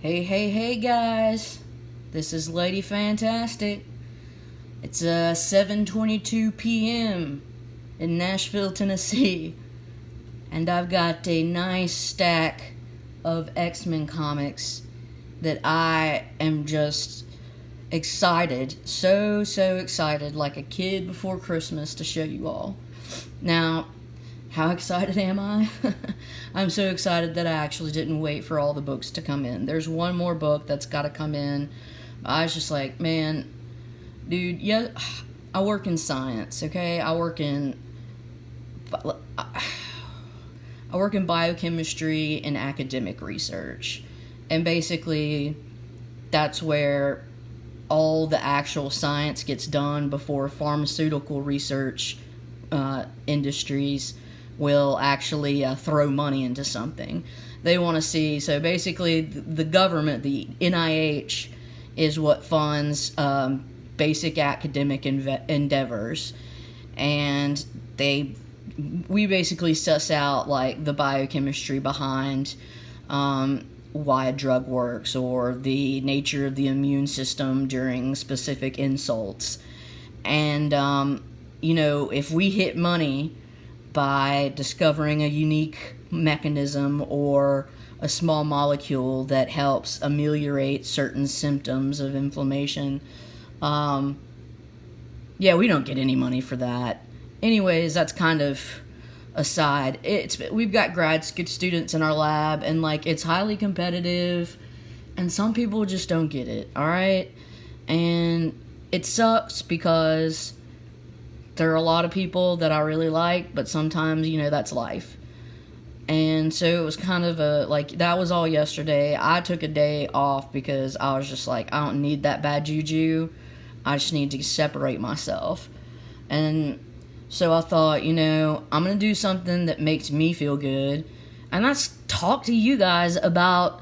Hey guys, this is Lady Fantastic. It's 7:22 p.m. in Nashville, Tennessee, and I've got a nice stack of X-Men comics that I am just excited, so excited, like a kid before Christmas, to show you all. Now, how excited am I? I'm so excited that I actually didn't wait for all the books to come in. There's one more book that's got to come in. I was just like, man, dude, yeah, I work in science, okay? I work in biochemistry and academic research. And basically, that's where all the actual science gets done before pharmaceutical research industries will actually throw money into something. They want to see, so basically the government, the NIH, is what funds basic academic endeavors, and we basically suss out like the biochemistry behind why a drug works, or the nature of the immune system during specific insults. And if we hit money by discovering a unique mechanism or a small molecule that helps ameliorate certain symptoms of inflammation, we don't get any money for that. Anyways, that's kind of aside. We've got grad students in our lab, and it's highly competitive, and some people just don't get it, all right? And it sucks because there are a lot of people that I really like, but sometimes, that's life. And so it was kind of that was all yesterday. I took a day off because I was just like, I don't need that bad juju. I just need to separate myself. And so I thought, I'm going to do something that makes me feel good. And that's talk to you guys about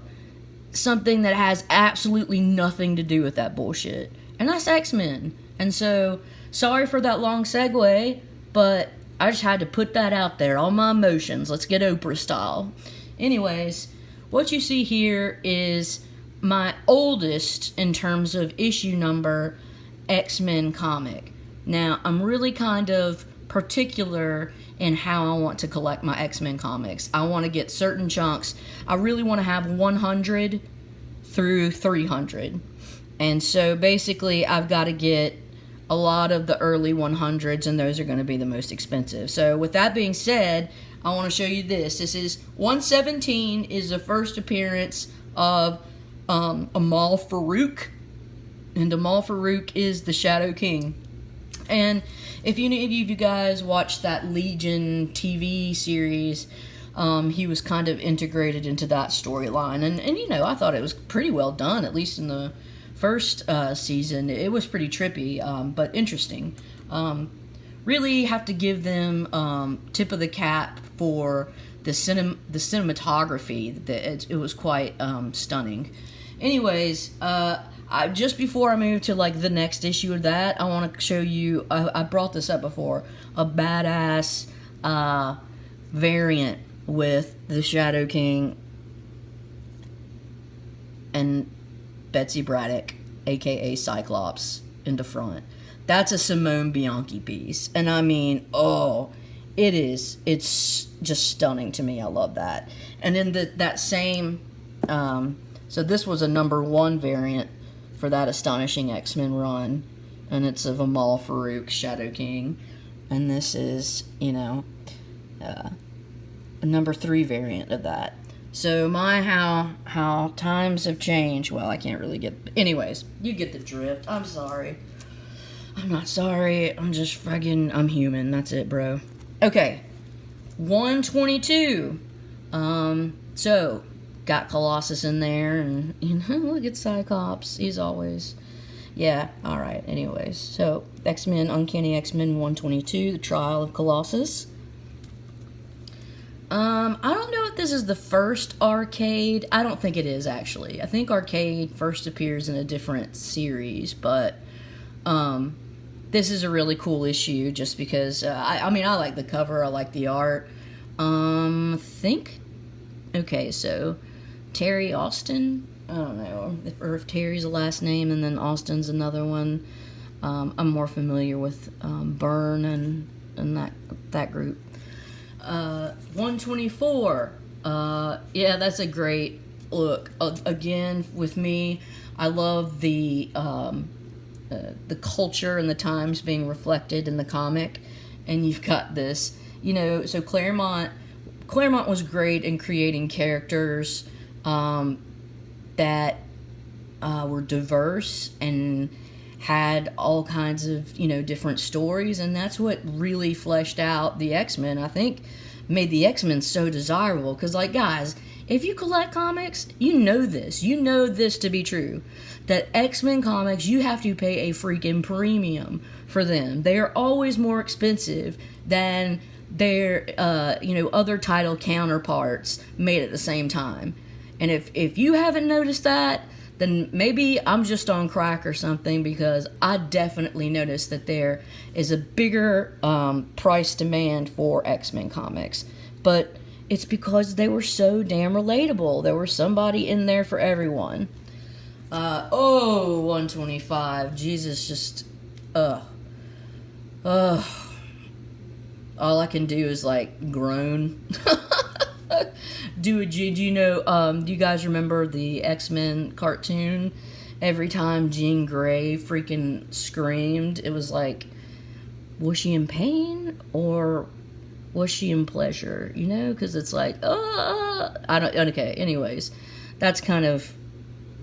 something that has absolutely nothing to do with that bullshit. And that's X-Men. And so, sorry for that long segue, but I just had to put that out there. All my emotions. Let's get Oprah style. Anyways, what you see here is my oldest, in terms of issue number, X-Men comic. Now, I'm really kind of particular in how I want to collect my X-Men comics. I want to get certain chunks. I really want to have 100 through 300. And so basically I've got to get a lot of the early 100s, and those are going to be the most expensive. So with that being said, I want to show you this. This is 117 is the first appearance of Amal Farouk. And Amal Farouk is the Shadow King. And if any of you guys watched that Legion TV series, he was kind of integrated into that storyline. And I thought it was pretty well done, at least in the first season. It was pretty trippy, but interesting. Really have to give them tip of the cap for the cinematography. It was quite stunning. Anyways, just before I move to the next issue of that, I want to show you, I brought this up before, a badass variant with the Shadow King and Betsy Braddock, aka Cyclops, in the front. That's a Simone Bianchi piece, and I mean, it's just stunning to me. I love that. And then that same, so this was a number 1 variant for that Astonishing X-Men run, and it's of Amal Farouk, Shadow King, and this is, a number 3 variant of that. So how times have changed. Well, I can't really get... Anyways, you get the drift. I'm sorry. I'm not sorry. I'm just I'm human. That's it, bro. Okay. 122. So, got Colossus in there, and, look at Cyclops. He's always... Yeah, alright. Anyways, so, X-Men, Uncanny X-Men 122, The Trial of Colossus. I don't know if this is the first Arcade. I don't think it is, actually. I think Arcade first appears in a different series, but this is a really cool issue just because, I like the cover, I like the art. Okay, so Terry Austin I don't know, or if Terry's a last name and then Austin's another one. I'm more familiar with Byrne and that group. 124. Yeah, that's a great look. Again, with me, I love the culture and the times being reflected in the comic, and you've got this, so Claremont was great in creating characters that were diverse and had all kinds of, different stories, and that's what really fleshed out the X-Men. I think made the X-Men so desirable, because, like, guys, if you collect comics, you know this to be true, that X-Men comics, you have to pay a freaking premium for them. They are always more expensive than their, other title counterparts made at the same time. And if you haven't noticed that, then maybe I'm just on crack or something, because I definitely noticed that there is a bigger price demand for X-Men comics. But it's because they were so damn relatable. There was somebody in there for everyone. 125. Jesus, just, all I can do is, like, groan. Do you guys remember the X-Men cartoon? Every time Jean Grey freaking screamed, it was like, was she in pain or was she in pleasure? Because it's like, okay, anyways, that's kind of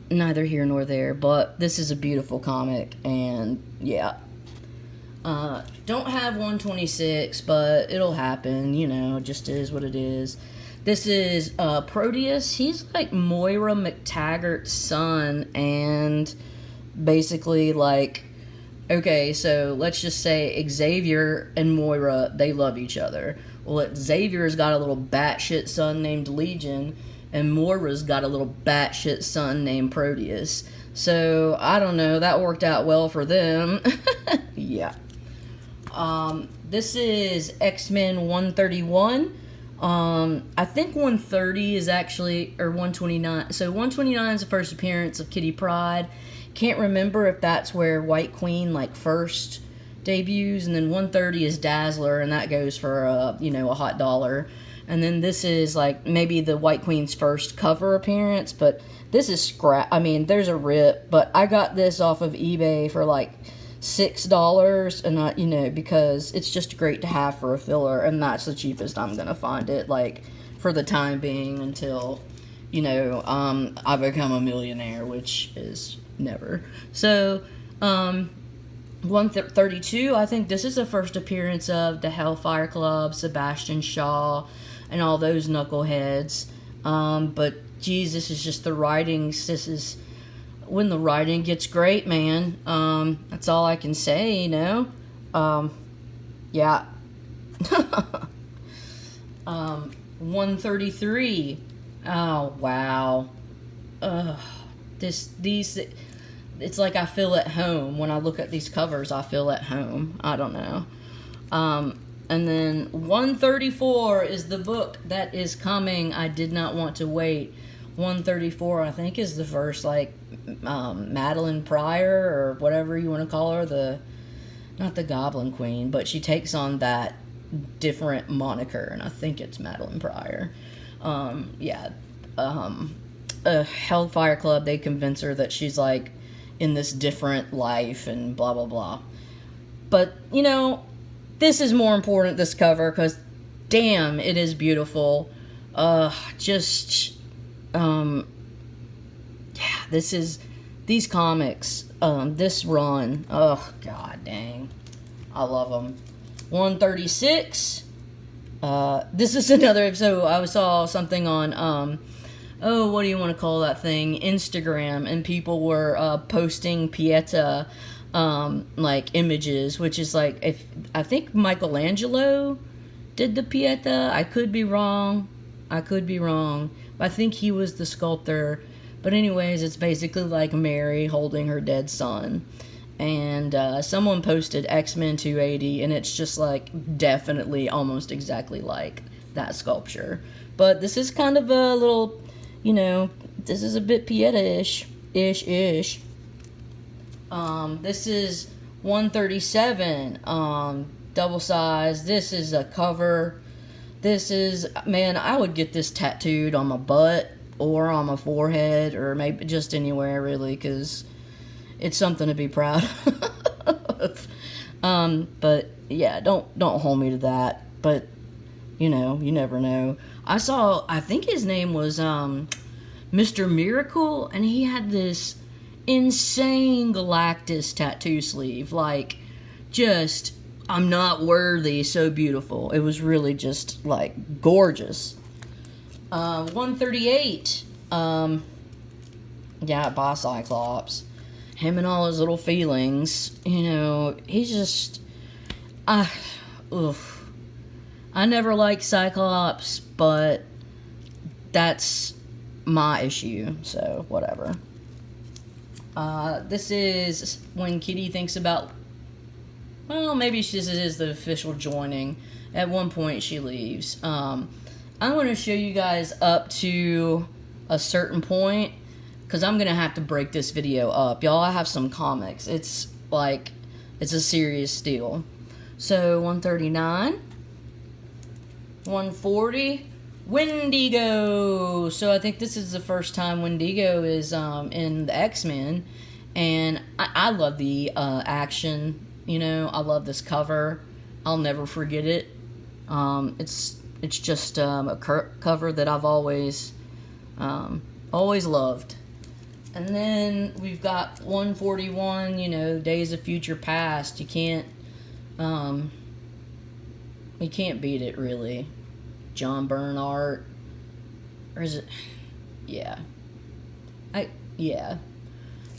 neither here nor there, but this is a beautiful comic, and yeah. Don't have 126, but it'll happen, it just is what it is. This is Proteus. He's like Moira McTaggart's son, and basically, like, okay, so let's just say Xavier and Moira, they love each other. Well, Xavier's got a little batshit son named Legion, and Moira's got a little batshit son named Proteus. So, I don't know, that worked out well for them. Yeah. This is X-Men 131. I think 130 is actually, or 129. So 129 is the first appearance of Kitty Pryde. Can't remember if that's where White Queen, like, first debuts. And then 130 is Dazzler, and that goes for, a hot dollar. And then this is, like, maybe the White Queen's first cover appearance. But this is scrap. I mean, there's a rip. But I got this off of eBay for, like, $6, and because it's just great to have for a filler, and that's the cheapest I'm gonna find it, like, for the time being, until I become a millionaire, which is never. So 132, I think this is the first appearance of the Hellfire Club, Sebastian Shaw, and all those knuckleheads. But Jesus, is just the writings. This is when the writing gets great, man. That's all I can say, Yeah. 133. Oh, wow. It's like I feel at home. When I look at these covers, I feel at home. I don't know. And then 134 is the book that is coming. I did not want to wait. 134, I think, is the first, like, Madeline Pryor, or whatever you want to call her, not the Goblin Queen, but she takes on that different moniker, and I think it's Madeline Pryor. Hellfire Club, they convince her that she's, like, in this different life, and blah, blah, blah. But, this is more important, this cover, because, damn, it is beautiful. These comics, this run, oh, god dang, I love them. 136, this is another, so I saw something on, what do you want to call that thing, Instagram, and people were, posting Pieta, like, images, which is, like, I think Michelangelo did the Pieta, I could be wrong, I think he was the sculptor. But anyways, it's basically like Mary holding her dead son. And someone posted X-Men 280, and it's just, like, definitely almost exactly like that sculpture. But this is kind of a little, This is a bit Pieta-ish. Ish. This is 137. Double size. This is a cover. This is, man, I would get this tattooed on my butt or on my forehead or maybe just anywhere, really, because it's something to be proud of. But yeah, don't hold me to that. But you know, you never know. I think his name was Mr. Miracle, and he had this insane Galactus tattoo sleeve, like just I'm not worthy, so beautiful. It was really just like gorgeous. 138. Yeah, by Cyclops. Him and all his little feelings. You know, he's just I never liked Cyclops, but that's my issue, so whatever. This is when Kitty thinks about, well, maybe this is the official joining. At one point she leaves. I'm going to show you guys up to a certain point, because I'm going to have to break this video up. Y'all, I have some comics. It's like, it's a serious deal. So, 139. 140. Wendigo. So I think this is the first time Wendigo is in the X-Men, and I love the action. You know, I love this cover. I'll never forget it. It's just a cover that I've always loved. And then we've got 141. You know, Days of Future Past. You can't beat it, really. John Byrne art, or is it? Yeah,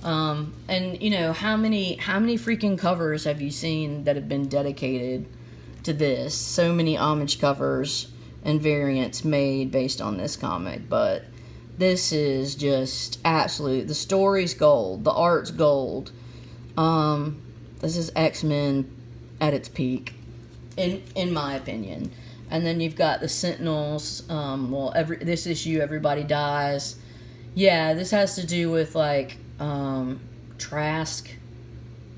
and you know, how many freaking covers have you seen that have been dedicated to this? So many homage covers and variants made based on this comic, but this is just absolute. The story's gold, the art's gold. This is X-Men at its peak, in my opinion. And then you've got the Sentinels. This issue, everybody dies. Yeah, this has to do with, like, Trask.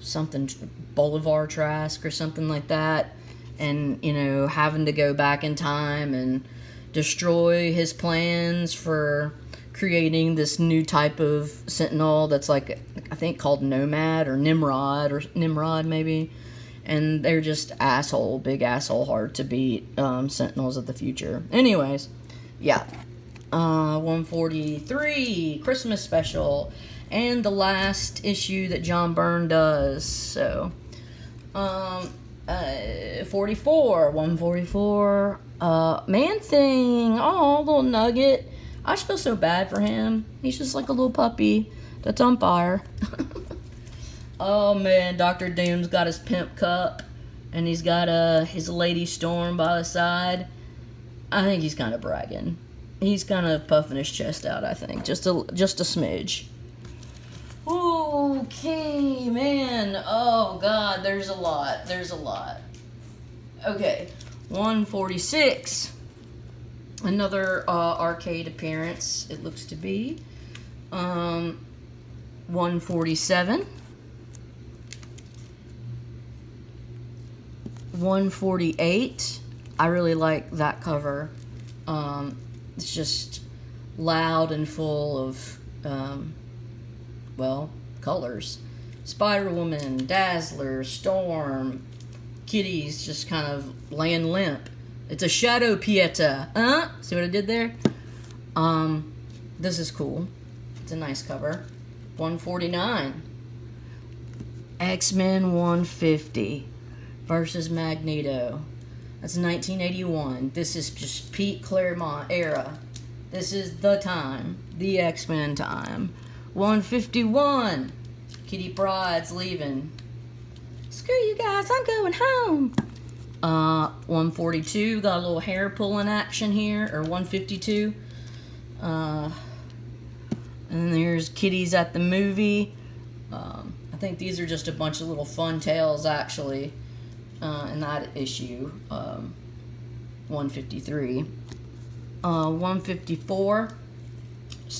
Something, Bolivar Trask or something like that. And, you know, having to go back in time and destroy his plans for creating this new type of Sentinel that's, like, I think called Nomad or Nimrod maybe. And they're just big asshole, hard to beat Sentinels of the future. Anyways, yeah. 143, Christmas special. And the last issue that John Byrne does. So, 144. Man-Thing. Oh, little nugget. I just feel so bad for him. He's just like a little puppy that's on fire. Oh man, Dr. Doom's got his pimp cup, and he's got his Lady Storm by the side. I think he's kind of bragging. He's kind of puffing his chest out, I think. Just a smidge. Okay, man. Oh god, there's a lot. Okay, 146. Another arcade appearance, it looks to be. 147. 148. I really like that cover. It's just loud and full of, colors. Spider-Woman, Dazzler, Storm, Kitty's just kind of laying limp. It's a shadow Pieta. See what I did there? This is cool. It's a nice cover. 149. X-Men 150. Versus Magneto. That's 1981. This is just Pete Claremont era. This is the time. The X-Men time. 151. Kitty Pryde's leaving. Screw you guys, I'm going home. 142. Got a little hair pulling action here. Or 152. And then there's Kitty's at the movie. I think these are just a bunch of little fun tales, actually. In that issue, 153. 154,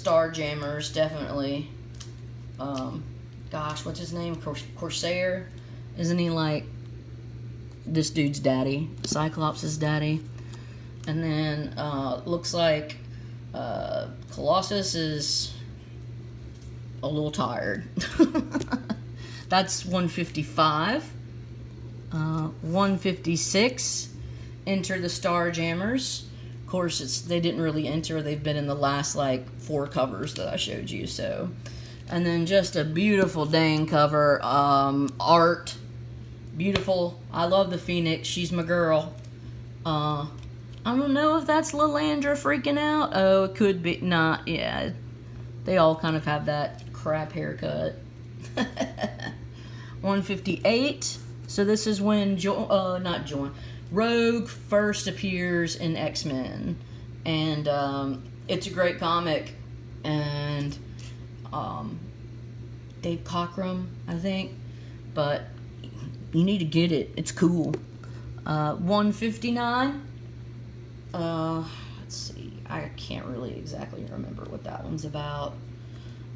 Starjammers, definitely. Gosh, what's his name? Corsair? Isn't he like this dude's daddy? Cyclops' daddy. And then, looks like Colossus is a little tired. That's 155. 156. Enter the Starjammers. Of course, they didn't really enter. They've been in the last, like, 4 covers that I showed you, so. And then just a beautiful dang cover. Art. Beautiful. I love the Phoenix. She's my girl. I don't know if that's Lilandra freaking out. Oh, it could be. Not. Yeah. They all kind of have that crap haircut. 158. So this is when Rogue first appears in X-Men. And it's a great comic. And Dave Cockrum, I think. But you need to get it. It's cool. 159. Let's see. I can't really exactly remember what that one's about.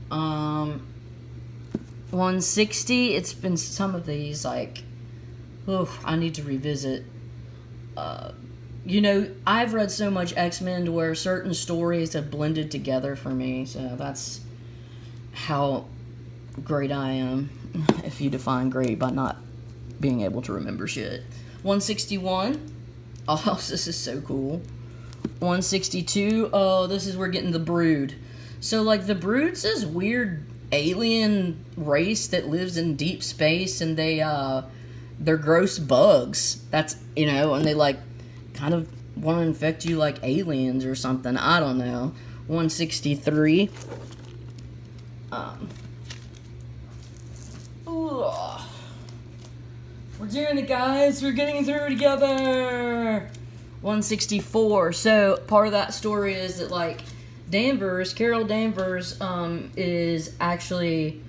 160. It's been some of these, like, I need to revisit. You know, I've read so much X-Men to where certain stories have blended together for me. So that's how great I am. If you define great by not being able to remember shit. 161. Oh, this is so cool. 162. Oh, this is we're getting the Brood. So, like, the Brood's this weird alien race that lives in deep space, and they're gross bugs. That's, you know, and they, like, kind of want to infect you like aliens or something. I don't know. 163. We're doing it, guys. We're getting through together. 164. So part of that story is that, like, Carol Danvers, is actually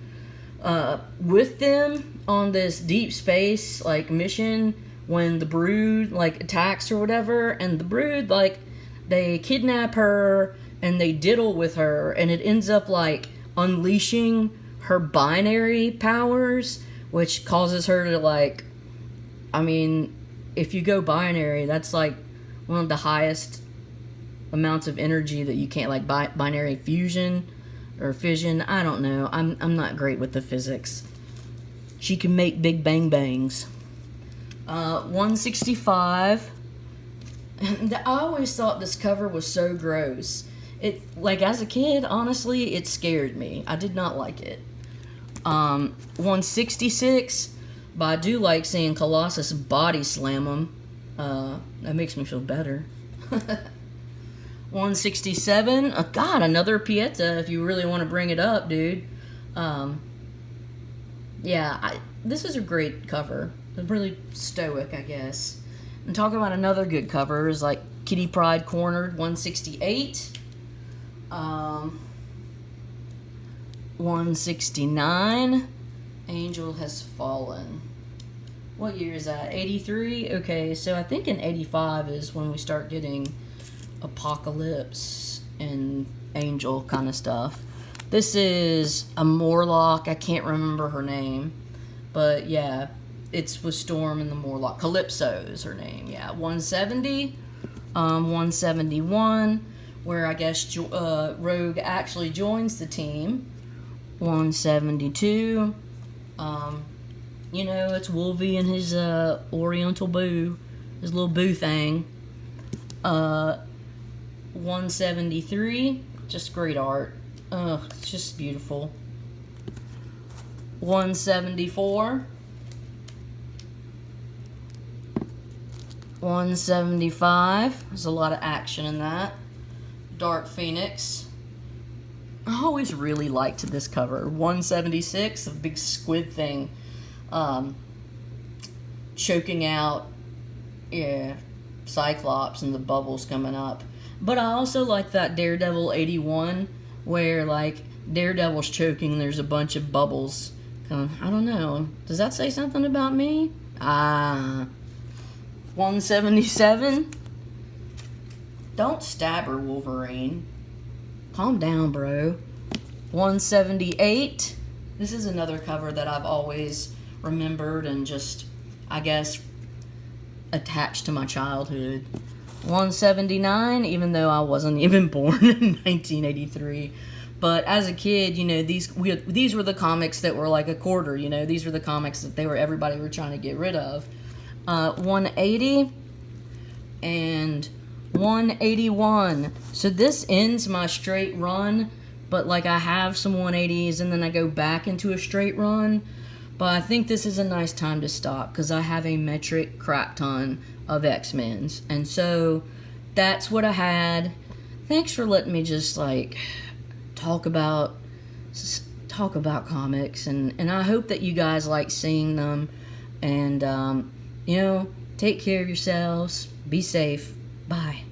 with them on this deep space, like, mission when the Brood, like, attacks or whatever, and the Brood, like, they kidnap her and they diddle with her, and it ends up, like, unleashing her binary powers, which causes her to, like, I mean, if you go binary, that's, like, one of the highest amounts of energy that you can't, like, binary fusion or fission. I don't know. I'm not great with the physics. She can make big bang bangs. 165. And I always thought this cover was so gross. It, like, as a kid, honestly, it scared me. I did not like it. 166. But I do like seeing Colossus body slam him. That makes me feel better. 167. God, another Pieta if you really want to bring it up, dude. Yeah, this is a great cover. It's really stoic, I guess. And talking about another good cover is like Kitty Pryde Cornered, 168. 169. Angel Has Fallen. What year is that? 83? Okay, so I think in 85 is when we start getting Apocalypse and Angel kind of stuff. This is a Morlock. I can't remember her name. But yeah, it's with Storm and the Morlock. Calypso is her name. Yeah, 170. 171, where I guess Rogue actually joins the team. 172. You know, it's Wolvie and his Oriental Boo, his little boo thing. 173, just great art. It's just beautiful. 174. 175. There's a lot of action in that. Dark Phoenix. I always really liked this cover. 176, a big squid thing. Choking out, yeah, Cyclops and the bubbles coming up. But I also like that Daredevil 81, where, like, Daredevil's choking and there's a bunch of bubbles. I don't know. Does that say something about me? 177. Don't stab her, Wolverine. Calm down, bro. 178. This is another cover that I've always remembered and just, I guess, attached to my childhood. 179, even though I wasn't even born in 1983. But as a kid, you know, these were the comics that were like a quarter, you know. These were the comics that everybody were trying to get rid of. 180 and 181. So this ends my straight run, but like I have some 180s and then I go back into a straight run. But I think this is a nice time to stop because I have a metric crap ton of X-Men's. And so that's what I had. Thanks for letting me just like talk about comics, and I hope that you guys like seeing them. And you know, take care of yourselves. Be safe. Bye.